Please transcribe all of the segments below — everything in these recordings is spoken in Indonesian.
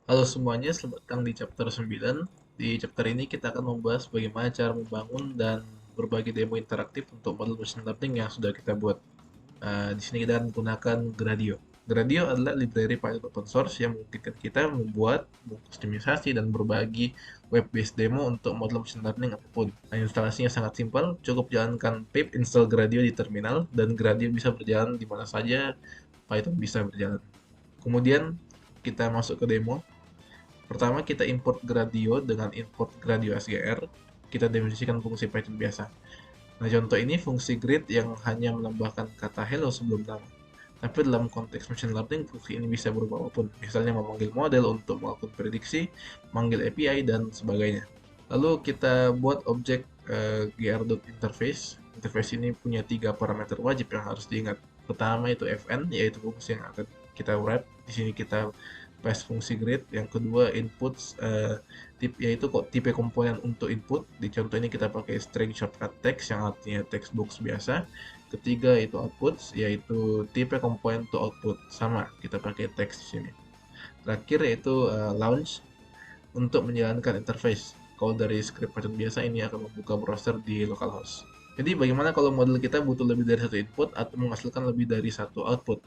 Halo semuanya, selamat datang di chapter 9. Di chapter ini kita akan membahas bagaimana cara membangun dan berbagi demo interaktif untuk model machine learning yang sudah kita buat. Di sini kita akan menggunakan Gradio. Gradio adalah library Python open source yang memungkinkan kita membuat, mengkustomisasi, dan berbagi web-based demo untuk model machine learning apapun. Nah, instalasinya sangat simpel, cukup jalankan pip install Gradio di terminal, dan Gradio bisa berjalan di mana saja Python bisa berjalan. Kemudian kita masuk ke demo. Pertama, kita import Gradio dengan import Gradio SGR. Kita definisikan fungsi Python biasa. Nah, contoh ini fungsi greet yang hanya menambahkan kata hello sebelum nama. Tapi dalam konteks machine learning, fungsi ini bisa berubah apapun. Misalnya memanggil model untuk melakukan prediksi, manggil API, dan sebagainya. Lalu kita buat objek gr.interface. Interface ini punya 3 parameter wajib yang harus diingat. Pertama itu fn, yaitu fungsi yang akan kita wrap. Di sini kita pass fungsi greet. Yang kedua inputs, yaitu kok tipe komponen untuk input. Di contoh ini kita pakai string shortcut text yang artinya text box biasa. Ketiga itu outputs, yaitu tipe komponen untuk output. Sama, kita pakai text di sini. Terakhir yaitu launch untuk menjalankan interface. Kalau dari script Python biasa ini akan membuka browser di localhost. Jadi bagaimana kalau model kita butuh lebih dari satu input atau menghasilkan lebih dari satu output?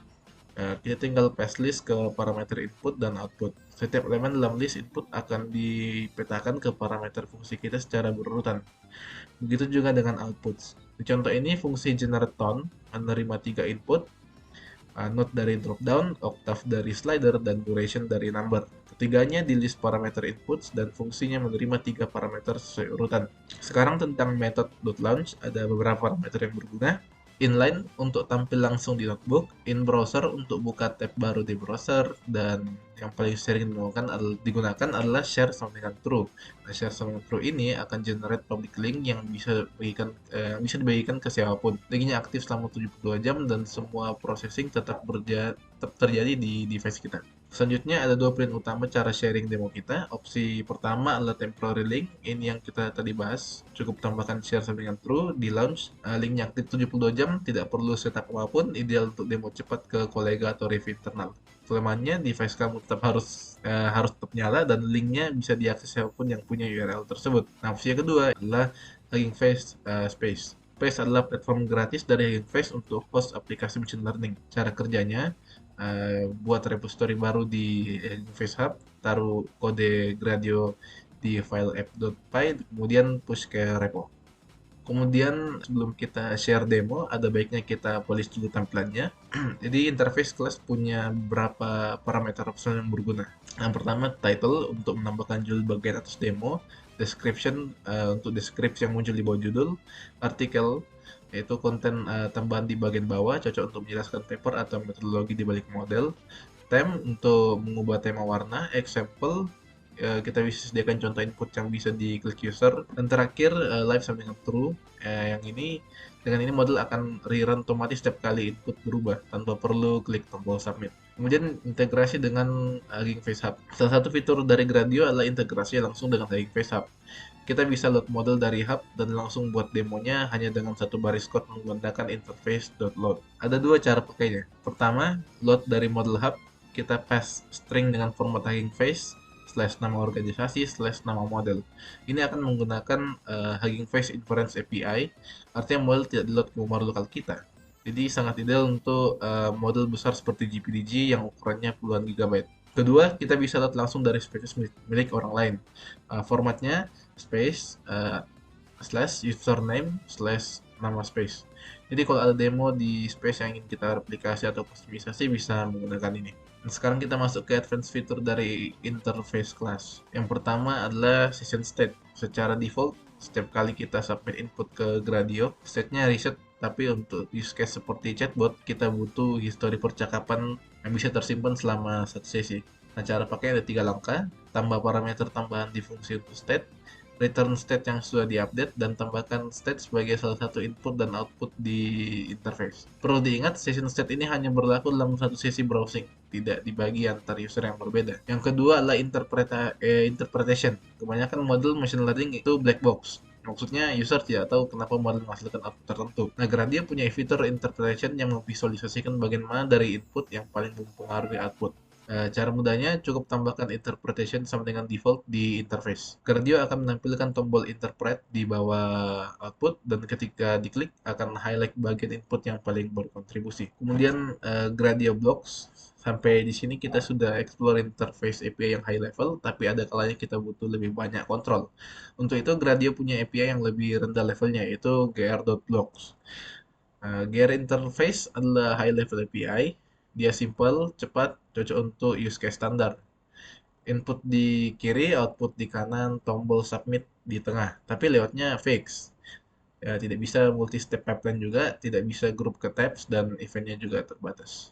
Kita tinggal pass list ke parameter input dan output. Setiap elemen dalam list input akan dipetakan ke parameter fungsi kita secara berurutan. Begitu juga dengan outputs. Di contoh ini, fungsi generate tone menerima 3 input, node dari dropdown, octave dari slider, dan duration dari number. Ketiganya di list parameter inputs dan fungsinya menerima 3 parameter sesuai urutan. Sekarang tentang method.launch, ada beberapa parameter yang berguna. Inline untuk tampil langsung di notebook, in browser untuk buka tab baru di browser, dan yang paling sering digunakan adalah share sama dengan true. Nah, share sama dengan true ini akan generate public link yang bisa dibagikan ke siapapun. Linknya aktif selama 72 jam dan semua processing tetap terjadi di device kita. Selanjutnya ada 2 print utama cara sharing demo kita. Opsi pertama adalah temporary link. Ini yang kita tadi bahas. Cukup tambahkan share sampai dengan true di launch. Linknya aktif 72 jam, tidak perlu setup apapun. Ideal untuk demo cepat ke kolega atau review internal. Kelemahannya device kamu harus tetap nyala dan linknya bisa diakses siapapun yang punya URL tersebut. Nah, opsi yang kedua adalah Hugging Face Space. Space adalah platform gratis dari Hugging Face untuk host aplikasi machine learning. Cara kerjanya, buat repository baru di FaceHub, taruh kode Gradio di file app.py, kemudian push ke repo. Kemudian sebelum kita share demo, ada baiknya kita polish dulu tampilannya. Jadi interface class punya beberapa parameter opsional yang berguna. Yang pertama title untuk menambahkan judul bagian atas demo, description untuk deskripsi yang muncul di bawah judul, artikel yaitu konten tambahan di bagian bawah cocok untuk menjelaskan paper atau metodologi di balik model, theme untuk mengubah tema warna, example kita bisa sediakan contoh input yang bisa diklik user, dan terakhir live sama dengan true. Yang ini dengan ini model akan rerun otomatis setiap kali input berubah tanpa perlu klik tombol submit. Kemudian integrasi dengan Hugging Face Hub. Salah satu fitur dari Gradio adalah integrasi langsung dengan Hugging Face Hub. Kita bisa load model dari hub dan langsung buat demonya hanya dengan satu baris code menggunakan interface.load. Ada 2 cara pakainya. Pertama, load dari model hub, kita pass string dengan format Hugging Face /nama organisasi /nama model. Ini akan menggunakan Hugging Face Inference API, artinya model tidak di-load ke memori lokal kita. Jadi sangat ideal untuk model besar seperti GPDG yang ukurannya puluhan gigabyte. Kedua, kita bisa load langsung dari space milik orang lain. Formatnya space slash username slash nama space. Jadi kalau ada demo di space yang ingin kita replikasi atau kustomisasi bisa menggunakan ini. Nah, sekarang kita masuk ke advanced feature dari interface class. Yang pertama adalah session state. Secara default, setiap kali kita submit input ke Gradio, state-nya reset. Tapi untuk use case seperti chatbot, kita butuh histori percakapan yang bisa tersimpan selama satu sesi. Nah, cara pakai ada 3 langkah. Tambah parameter tambahan di fungsi untuk state, return state yang sudah diupdate, dan tambahkan state sebagai salah satu input dan output di interface. Perlu diingat, session state ini hanya berlaku dalam satu sesi browsing, tidak dibagi antar user yang berbeda. Yang kedua adalah interpretation. Kebanyakan model machine learning itu black box. Maksudnya user tidak tahu kenapa model menghasilkan output tertentu. Nah, Gradio punya fitur interpretation yang memvisualisasikan bagian mana dari input yang paling mempengaruhi output. Cara mudahnya cukup tambahkan interpretation sama dengan default di interface. Gradio akan menampilkan tombol interpret di bawah output dan ketika diklik akan highlight bagian input yang paling berkontribusi. Kemudian Gradio Blocks. Sampai di sini kita sudah explore interface API yang high level, tapi ada kalanya kita butuh lebih banyak kontrol. Untuk itu Gradio punya API yang lebih rendah levelnya, yaitu gr.blocks. GR Interface adalah high level API. Dia simple, cepat, cocok untuk use case standar. Input di kiri, output di kanan, tombol submit di tengah. Tapi layoutnya fix. Ya, tidak bisa multi-step pipeline juga, tidak bisa group ke tabs, dan eventnya juga terbatas.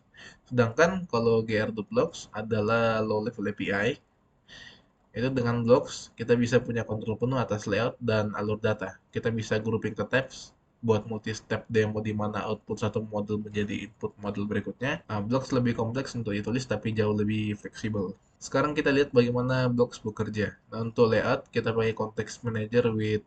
Sedangkan kalau gr.blocks adalah low level API, itu dengan blocks kita bisa punya kontrol penuh atas layout dan alur data. Kita bisa grouping ke tabs buat multi-step demo di mana output satu model menjadi input model berikutnya. Nah, blocks lebih kompleks untuk ditulis tapi jauh lebih fleksibel. Sekarang kita lihat bagaimana blocks bekerja. Nah, untuk layout kita pakai context manager with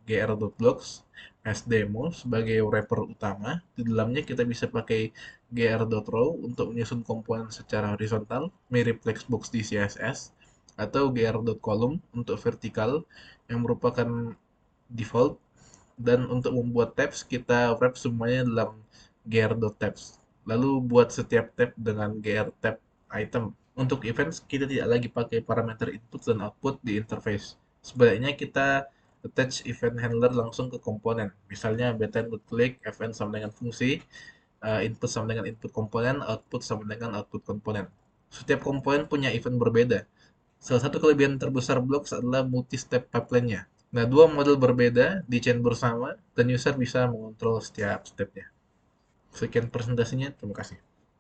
gr.blocks as demo sebagai wrapper utama. Di dalamnya kita bisa pakai gr.row untuk menyusun komponen secara horizontal, mirip flexbox di CSS, atau gr.column untuk vertikal yang merupakan default, dan untuk membuat tabs kita wrap semuanya dalam gr.tabs. Lalu buat setiap tab dengan gr tab item. Untuk events kita tidak lagi pakai parameter input dan output di interface. Sebaliknya kita attach event handler langsung ke komponen. Misalnya button.click event sama dengan fungsi, input sama dengan input komponen, output sama dengan output komponen. Setiap komponen punya event berbeda. Salah satu kelebihan terbesar Blocks adalah multi-step pipeline-nya. Nah, dua model berbeda di chain bersama, dan user bisa mengontrol setiap stepnya. Sekian presentasinya, terima kasih.